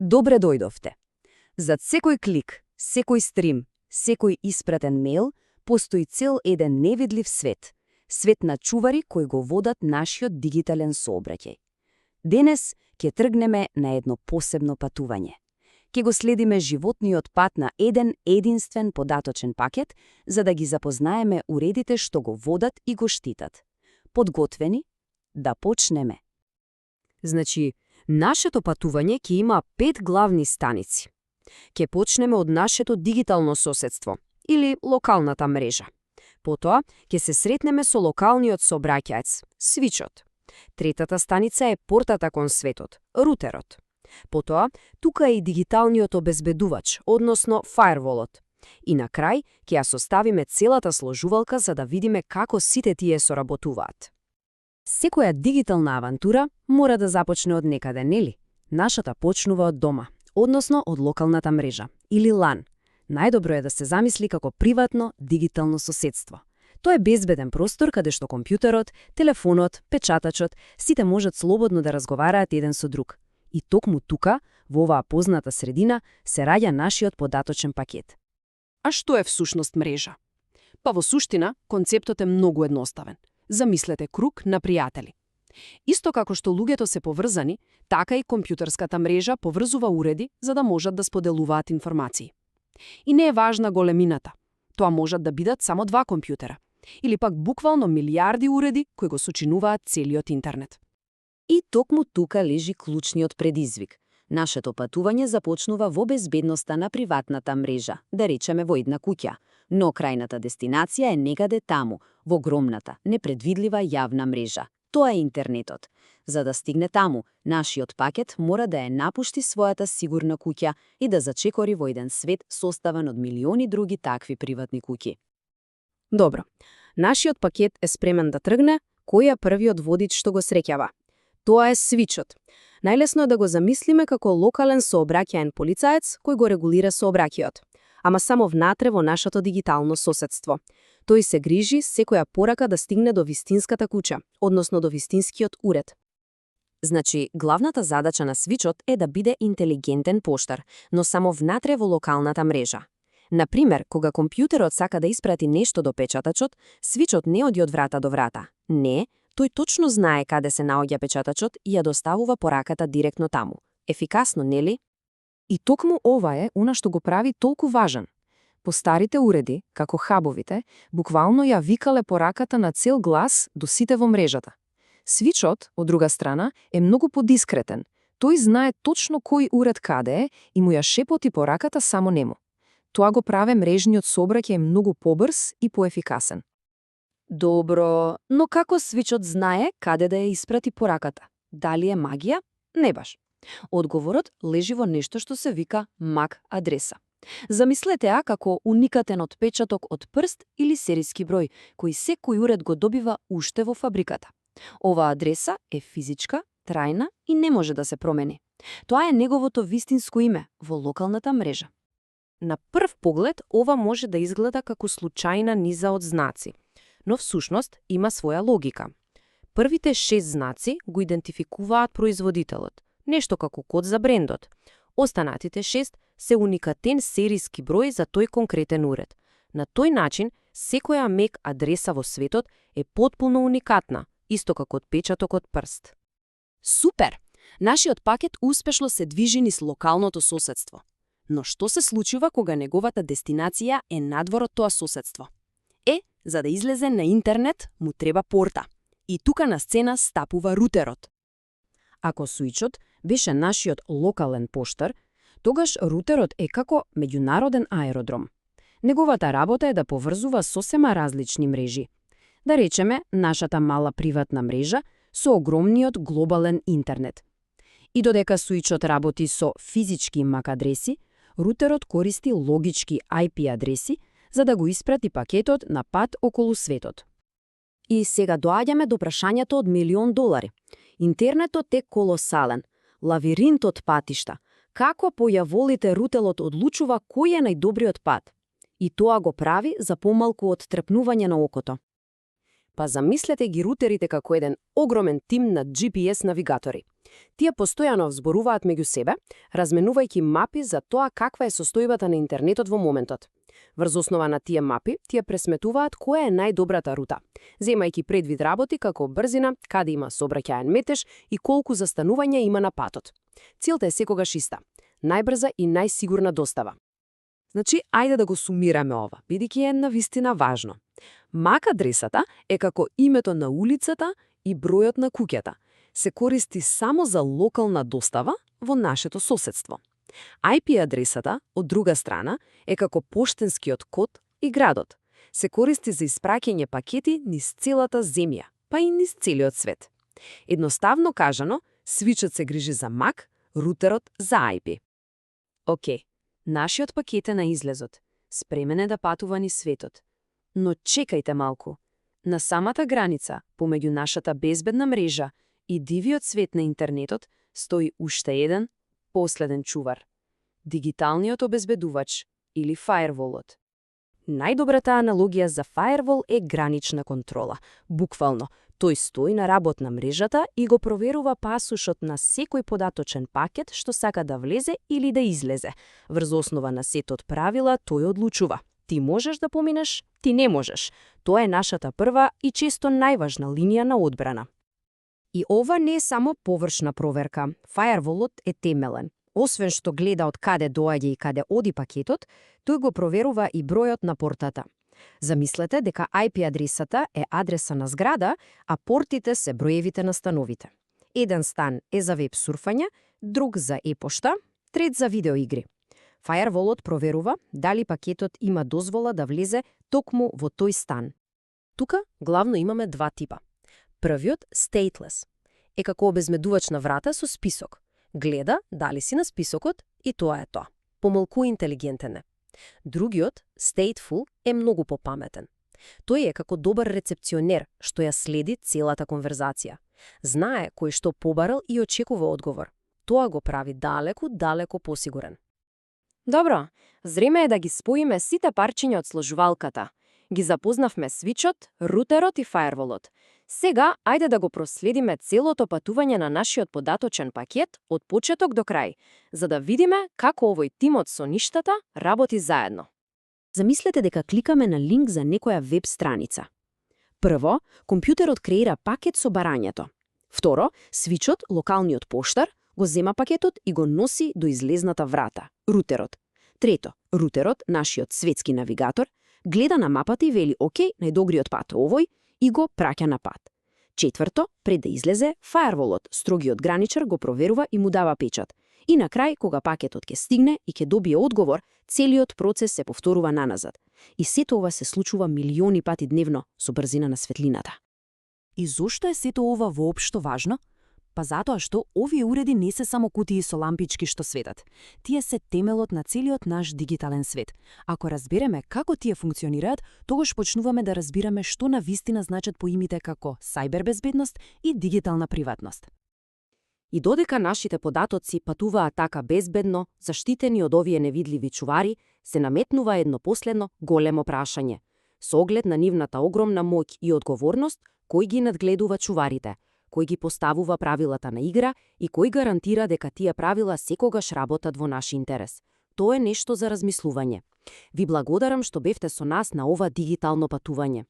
Добре дојдовте. Зад секој клик, секој стрим, секој испратен мејл, постои цел еден невидлив свет. Свет на чувари кои го водат нашиот дигитален сообраќај. Денес ќе тргнеме на едно посебно патување. Ќе го следиме животниот пат на еден единствен податочен пакет, за да ги запознаеме уредите што го водат и го штитат. Подготвени? Да почнеме. Значи, нашето патување ќе има 5 главни станици. Ќе почнеме од нашето дигитално соседство, или локалната мрежа. Потоа, ќе се сретнеме со локалниот сообраќаец, свичот. Третата станица е портата кон светот, рутерот. Потоа, тука е и дигиталниот обезбедувач, односно фаерволот. И на крај, ќе ја составиме целата сложувалка за да видиме како сите тие соработуваат. Секоја дигитална авантура мора да започне од некаде, нели? Нашата почнува од дома, односно од локалната мрежа, или LAN. Најдобро е да се замисли како приватно дигитално соседство. Тоа е безбеден простор каде што компјутерот, телефонот, печатачот, сите можат слободно да разговараат еден со друг. И токму тука, во оваа позната средина, се раѓа нашиот податочен пакет. А што е всушност мрежа? Па во суштина, концептот е многу едноставен. Замислете круг на пријатели. Исто како што луѓето се поврзани, така и компјутерската мрежа поврзува уреди за да можат да споделуваат информации. И не е важна големината. Тоа можат да бидат само 2 компјутера. Или пак буквално милиарди уреди кои го сочинуваат целиот интернет. И токму тука лежи клучниот предизвик. Нашето патување започнува во безбедноста на приватната мрежа, да речеме во една куќа, но крајната дестинација е некаде таму, во огромната, непредвидлива јавна мрежа. Тоа е интернетот. За да стигне таму, нашиот пакет мора да ја напушти својата сигурна куќа и да зачекори во еден свет составен од милиони други такви приватни куќи. Добро. Нашиот пакет е спремен да тргне, кој е првиот водич што го среќава? Тоа е свичот. Најлесно е да го замислиме како локален сообраќаен полицаец кој го регулира сообраќајот, ама само внатре во нашето дигитално соседство. Тој се грижи секоја порака да стигне до вистинската куќа, односно до вистинскиот уред. Значи, главната задача на свичот е да биде интелигентен поштар, но само внатре во локалната мрежа. Например, кога компјутерот сака да испрати нешто до печатачот, свичот не оди од врата до врата. Не, тој точно знае каде се наоѓа печатачот и ја доставува пораката директно таму. Ефикасно, нели? И токму ова е она што го прави толку важен. По старите уреди, како хабовите, буквално ја викале пораката на цел глас до сите во мрежата. Свичот, од друга страна, е многу подискретен. Тој знае точно кој уред каде е и му ја шепоти пораката само нему. Тоа го прави мрежниот сообраќај многу побрз и поефикасен. Добро, но како свичот знае каде да ја испрати пораката? Дали е магија? Не баш. Одговорот лежи во нешто што се вика MAC адреса. Замислете ја како уникатен отпечаток од прст или серијски број, кој секој уред го добива уште во фабриката. Оваа адреса е физичка, трајна и не може да се промени. Тоа е неговото вистинско име во локалната мрежа. На прв поглед, ова може да изгледа како случајна низа од знаци, но всушност има своја логика. Првите 6 знаци го идентификуваат производителот, нешто како код за брендот. Останатите 6 се уникатен серијски број за тој конкретен уред. На тој начин, секоја MAC адреса во светот е потпуно уникатна, исто како отпечаток од прст. Супер! Нашиот пакет успешно се движи низ локалното соседство. Но што се случува кога неговата дестинација е надвор од тоа соседство? За да излезе на интернет, му треба порта. И тука на сцена стапува рутерот. Ако свичот беше нашиот локален поштар, тогаш рутерот е како меѓународен аеродром. Неговата работа е да поврзува сосема различни мрежи. Да речеме, нашата мала приватна мрежа со огромниот глобален интернет. И додека свичот работи со физички MAC адреси, рутерот користи логички IP адреси за да го испрати пакетот на пат околу светот. И сега доаѓаме до прашањето од $1.000.000. Интернетот е колосален, лавиринт од патишта. Како појаволите рутелот одлучува кој е најдобриот пат? И тоа го прави за помалку од трепнување на окото. Па замислете ги рутерите како еден огромен тим на GPS навигатори. Тие постојано взборуваат меѓу себе, разменувајќи мапи за тоа каква е состојбата на интернетот во моментот. Врз основа на тие мапи, тие пресметуваат која е најдобрата рута, земајќи предвид работи како брзина, каде има сообраќаен метеж и колку застанувања има на патот. Целта е секогаш иста – најбрза и најсигурна достава. Значи, ајде да го сумираме ова, бидејќи е навистина важно. MAC адресата е како името на улицата и бројот на куќата. Се користи само за локална достава во нашето соседство. IP адресата, од друга страна, е како поштенскиот код и градот. Се користи за испраќање пакети низ целата земја, па и низ целиот свет. Едноставно кажано, свичот се грижи за MAC, рутерот за IP. Океј, нашиот пакет е на излезот. Спремен е да патува низ светот. Но чекајте малку. На самата граница, помеѓу нашата безбедна мрежа и дивиот свет на интернетот, стои уште еден, последен чувар. Дигиталниот обезбедувач или фаерволот. Најдобрата аналогија за фаервол е гранична контрола. Буквално, тој стои на работ на мрежата и го проверува пасушот на секој податочен пакет што сака да влезе или да излезе. Врз основа на сетот правила тој одлучува. Ти можеш да поминеш, ти не можеш. Тоа е нашата прва и често најважна линија на одбрана. И ова не е само површна проверка. Фаерволот е темелен. Освен што гледа од каде доаѓа и каде оди пакетот, тој го проверува и бројот на портата. Замислете дека IP адресата е адреса на зграда, а портите се броевите на становите. Еден стан е за веб сурфање, друг за e-пошта, трет за видеоигри. Фаерволот проверува дали пакетот има дозвола да влезе токму во тој стан. Тука главно имаме два типа. Првиот, stateless, е како обезбедувач на врата со список. Гледа дали си на списокот и тоа е тоа. Помалку интелигентен е. Другиот, stateful, е многу попаметен. Тој е како добар рецепционер што ја следи целата конверзација. Знае кој што побарал и очекува одговор. Тоа го прави далеку посигурен. Добро, време е да ги споиме сите парчиња од сложувалката. Ги запознавме свичот, рутерот и фаерволот. Сега, ајде да го проследиме целото патување на нашиот податочен пакет од почеток до крај, за да видиме како овој тимот со ништата работи заедно. Замислете дека кликаме на линк за некоја веб страница. Прво, компјутерот креира пакет со барањето. Второ, свичот, локалниот поштар, го зема пакетот и го носи до излезната врата, рутерот. Трето, рутерот, нашиот светски навигатор, гледа на мапата и вели окей, најдобриот пат е овој, и го праќа на пат. Четврто, пред да излезе, фаерволот, строгиот граничар, го проверува и му дава печат. И на крај, кога пакетот ќе стигне и ќе добие одговор, целиот процес се повторува наназад. И сето ова се случува милиони пати дневно со брзина на светлината. И зошто е сето ова воопшто важно? Па затоа што овие уреди не се само кутии со лампички што светат. Тие се темелот на целиот наш дигитален свет. Ако разбереме како тие функционираат, тогаш почнуваме да разбираме што навистина значат поимите како сајбербезбедност и дигитална приватност. И додека нашите податоци патуваат така безбедно, заштитени од овие невидливи чувари, се наметнува едно последно големо прашање. Со оглед на нивната огромна моќ и одговорност, кој ги надгледува чуварите, кој ги поставува правилата на игра и кој гарантира дека тие правила секогаш работат во наш интерес. Тоа е нешто за размислување. Ви благодарам што бевте со нас на ова дигитално патување.